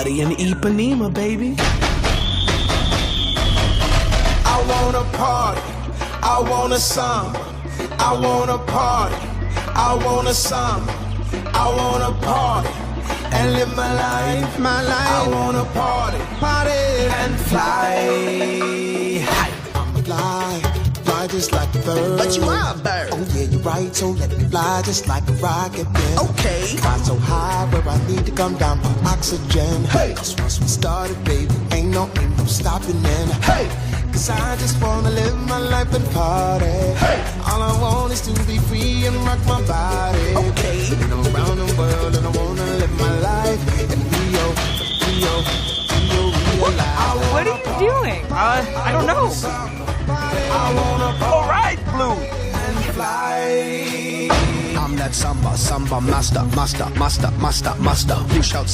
party in Ipanema, baby. I wanna party, I want a summer, I wanna party, I want a summer, I wanna party and live my life, my life. I wanna party, party and fly. I'm fly, fly just like a bird. But you are a bird. Oh yeah, you're right, so let me fly just like a rocket, yeah. Okay. Fly so high where I need to come down for oxygen. Hey. Cause once we started, baby, ain't no stopping then. Hey. Cause I just wanna live my life and party. Hey. All I want is to be free and rock my body. Okay. Been around the world and I wanna live my life in Rio, Rio, Rio life. What are you doing? I don't know. All right, Blue. And fly. I'm that samba master. You shout